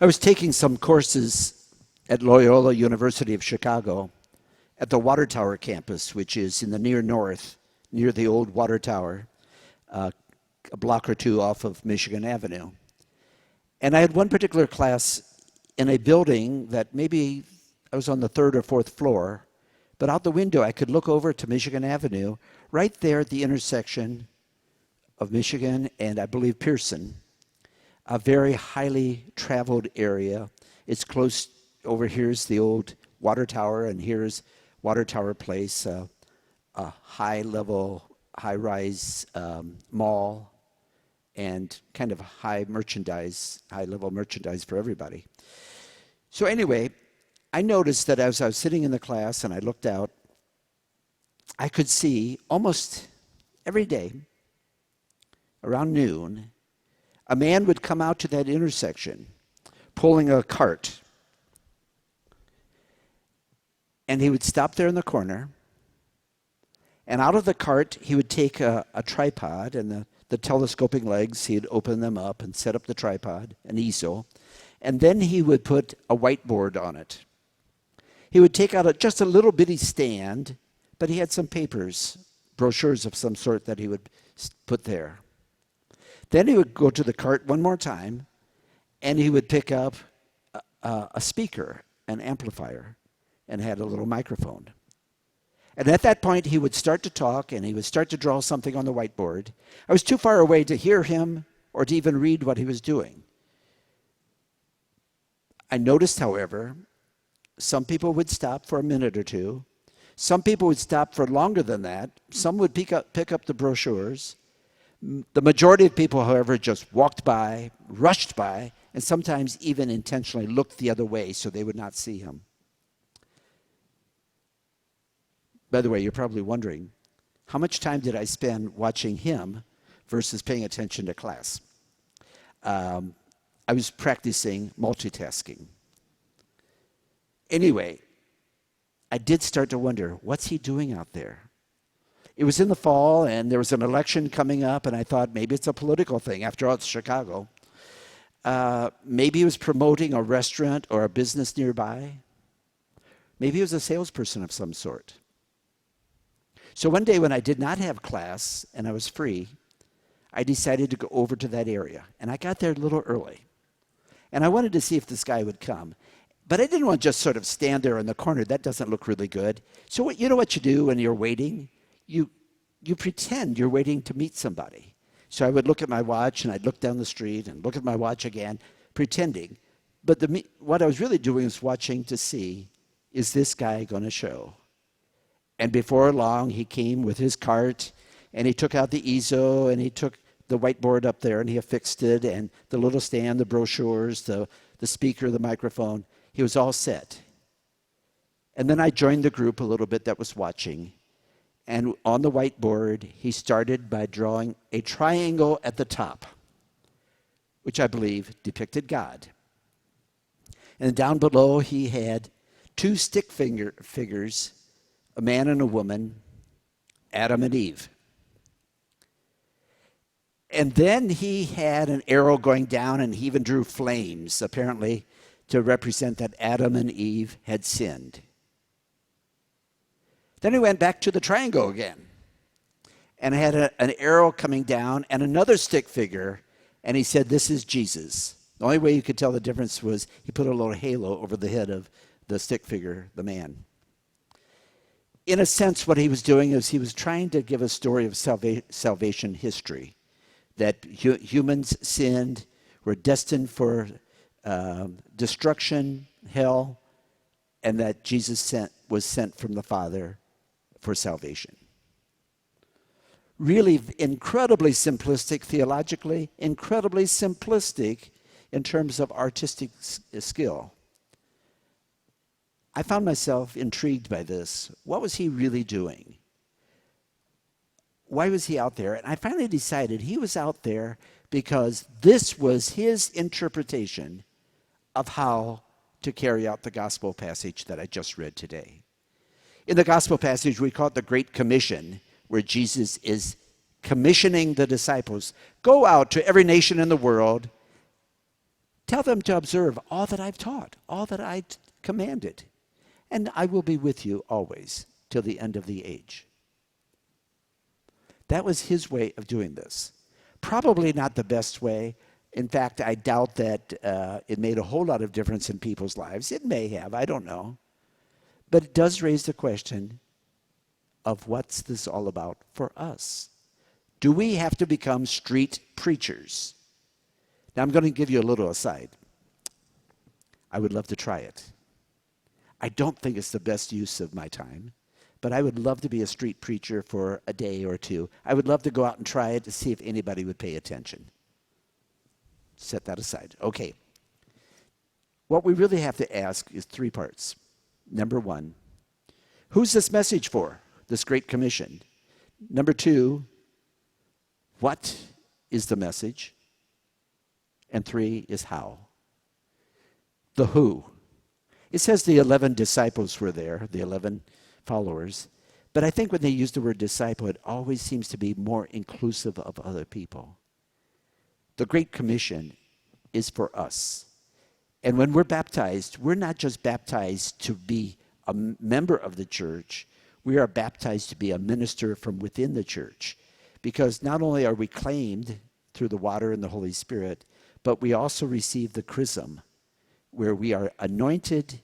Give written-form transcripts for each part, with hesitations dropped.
I was taking some courses at Loyola University of Chicago at the Water Tower campus, which is in the near north, near the old Water Tower, a block or two off of Michigan Avenue. And I had one particular class in a building that maybe I was on the third or fourth floor, but out the window I could look over to Michigan Avenue, right there at the intersection of Michigan and I believe Pearson, a very highly traveled area. It's close, over here's the old Water Tower, and here's Water Tower Place, a high-level, high-rise mall, and kind of high-level merchandise for everybody. So anyway, I noticed that as I was sitting in the class and I looked out, I could see almost every day, around noon, a man would come out to that intersection pulling a cart. And he would stop there in the corner, and out of the cart he would take a tripod and the telescoping legs. He'd open them up and set up the tripod, an easel, and then he would put a whiteboard on it. He would take out just a little bitty stand, but he had some papers, brochures of some sort that he would put there. Then he would go to the cart one more time, and he would pick up a speaker, an amplifier, and had a little microphone. And at that point, he would start to talk, and he would start to draw something on the whiteboard. I was too far away to hear him or to even read what he was doing. I noticed, however, some people would stop for a minute or two. Some people would stop for longer than that. Some would pick up the brochures. The majority of people, however, just walked by, rushed by, and sometimes even intentionally looked the other way so they would not see him. By the way, you're probably wondering, how much time did I spend watching him versus paying attention to class? I was practicing multitasking. Anyway, I did start to wonder, what's he doing out there? It was in the fall, and there was an election coming up, and I thought maybe it's a political thing. After all, it's Chicago. Maybe he was promoting a restaurant or a business nearby. Maybe he was a salesperson of some sort. So one day when I did not have class and I was free, I decided to go over to that area. And I got there a little early. And I wanted to see if this guy would come. But I didn't want to just sort of stand there in the corner. That doesn't look really good. So you know what you do when you're waiting? You pretend you're waiting to meet somebody. So I would look at my watch, and I'd look down the street and look at my watch again, pretending. But what I was really doing was watching to see, is this guy going to show? And before long, he came with his cart, and he took out the easel, and he took the whiteboard up there, and he affixed it, and the little stand, the brochures, the speaker, the microphone. He was all set. And then I joined the group a little bit that was watching. And on the whiteboard, he started by drawing a triangle at the top, which I believe depicted God. And down below, he had two stick figures, a man and a woman, Adam and Eve. And then he had an arrow going down, and he even drew flames, apparently, to represent that Adam and Eve had sinned. Then he went back to the triangle again, and had an arrow coming down and another stick figure, and he said, this is Jesus. The only way you could tell the difference was he put a little halo over the head of the stick figure, the man. In a sense, what he was doing is he was trying to give a story of salvation history, that humans sinned, were destined for destruction, hell, and that Jesus was sent from the Father for salvation. Really incredibly simplistic theologically, incredibly simplistic in terms of artistic skill. I found myself intrigued by this. What was he really doing? Why was he out there? And I finally decided he was out there because this was his interpretation of how to carry out the gospel passage that I just read today. In the gospel passage, we call it the Great Commission, where Jesus is commissioning the disciples. Go out to every nation in the world Tell them to observe all that I've taught, all that I commanded. And I will be with you always till the end of the age. That was his way of doing this. Probably not the best way. In fact, I doubt that it made a whole lot of difference in people's lives. It may have, I don't know. But it does raise the question of what's this all about for us? Do we have to become street preachers? Now, I'm going to give you a little aside. I would love to try it. I don't think it's the best use of my time, but I would love to be a street preacher for a day or two. I would love to go out and try it to see if anybody would pay attention. Set that aside. Okay. What we really have to ask is three parts. Number one, who's this message for? This Great Commission. Number two, what is the message? And three is how. The who. It says the 11 disciples were there, the 11 followers. But I think when they use the word disciple, it always seems to be more inclusive of other people. The Great Commission is for us. And when we're baptized, we're not just baptized to be a member of the church. We are baptized to be a minister from within the church. Because not only are we claimed through the water and the Holy Spirit, but we also receive the chrism, where we are anointed,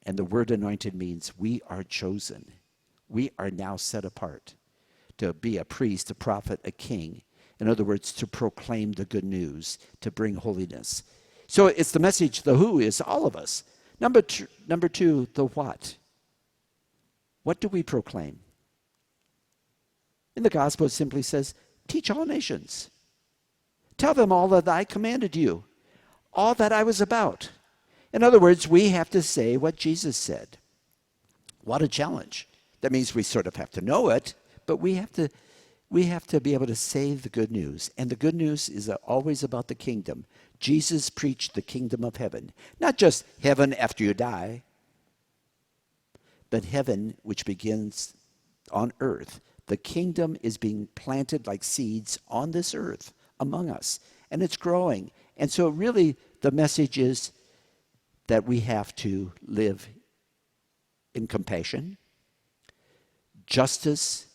and the word anointed means we are chosen. We are now set apart to be a priest, a prophet, a king. In other words, to proclaim the good news, to bring holiness. So it's the message, the who is all of us. Number two, the what. What do we proclaim? In the gospel, it simply says, teach all nations. Tell them all that I commanded you, all that I was about. In other words, we have to say what Jesus said. What a challenge. That means we sort of have to know it, but we have to be able to say the good news. And the good news is always about the kingdom. Jesus preached the kingdom of heaven. Not just heaven after you die, but heaven which begins on earth. The kingdom is being planted like seeds on this earth among us, and it's growing. And so really the message is that we have to live in compassion, justice,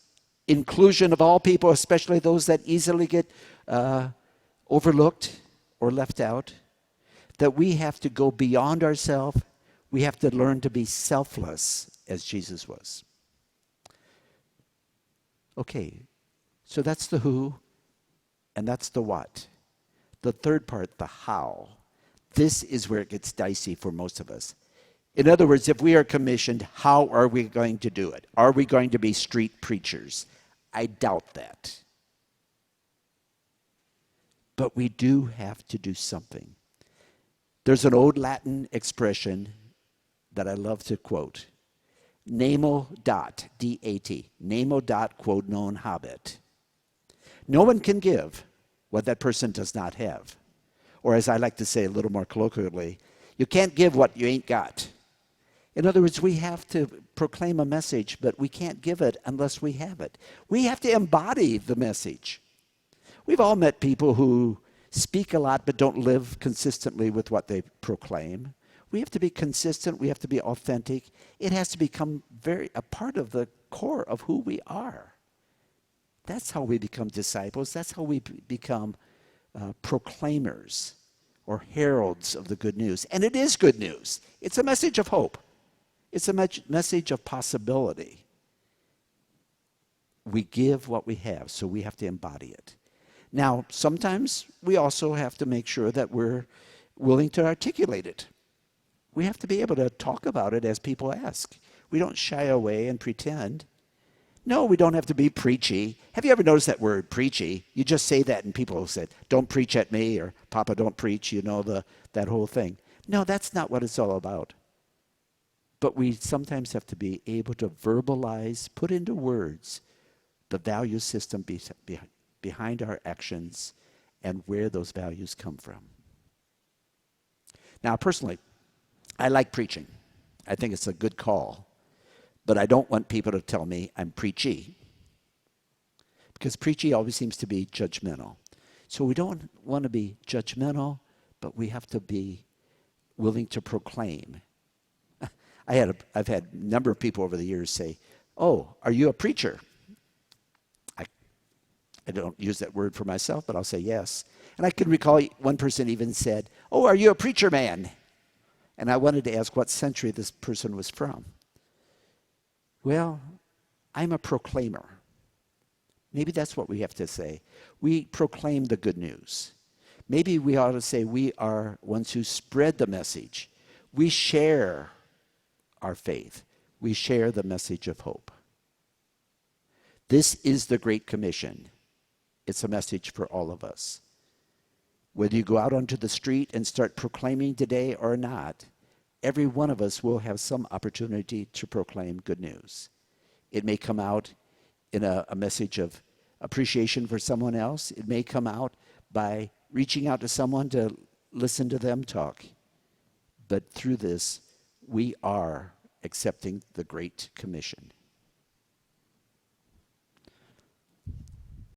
inclusion of all people, especially those that easily get overlooked or left out, that we have to go beyond ourselves. We have to learn to be selfless as Jesus was. Okay, so that's the who, and that's the what. The third part, the how. This is where it gets dicey for most of us. In other words, if we are commissioned, how are we going to do it? Are we going to be street preachers? I doubt that. But we do have to do something. There's an old Latin expression that I love to quote. Nemo dat, D-A-T, nemo dat quod non habet. No one can give what that person does not have. Or as I like to say a little more colloquially, you can't give what you ain't got. In other words, we have to proclaim a message, but we can't give it unless we have it. We have to embody the message. We've all met people who speak a lot but don't live consistently with what they proclaim. We have to be consistent. We have to be authentic. It has to become a part of the core of who we are. That's how we become disciples. That's how we become proclaimers or heralds of the good news. And it is good news. It's a message of hope. It's a message of possibility. We give what we have, so we have to embody it. Now, sometimes we also have to make sure that we're willing to articulate it. We have to be able to talk about it as people ask. We don't shy away and pretend. No, we don't have to be preachy. Have you ever noticed that word, preachy? You just say that and people say, don't preach at me, or Papa, don't preach, that whole thing. No, that's not what it's all about. But we sometimes have to be able to verbalize, put into words, the value system behind our actions and where those values come from. Now, personally, I like preaching. I think it's a good call. But I don't want people to tell me I'm preachy. Because preachy always seems to be judgmental. So we don't want to be judgmental, but we have to be willing to proclaim. I've had a number of people over the years say, "Oh, are you a preacher?" I don't use that word for myself, but I'll say yes. And I can recall one person even said, "Oh, are you a preacher man?" And I wanted to ask what century this person was from. Well, I'm a proclaimer. Maybe that's what we have to say. We proclaim the good news. Maybe we ought to say we are ones who spread the message. We share our faith. We share the message of hope. This is the Great Commission. It's a message for all of us. Whether you go out onto the street and start proclaiming today or not, every one of us will have some opportunity to proclaim good news. It may come out in a message of appreciation for someone else. It may come out by reaching out to someone to listen to them talk. But through this, we are accepting the Great Commission.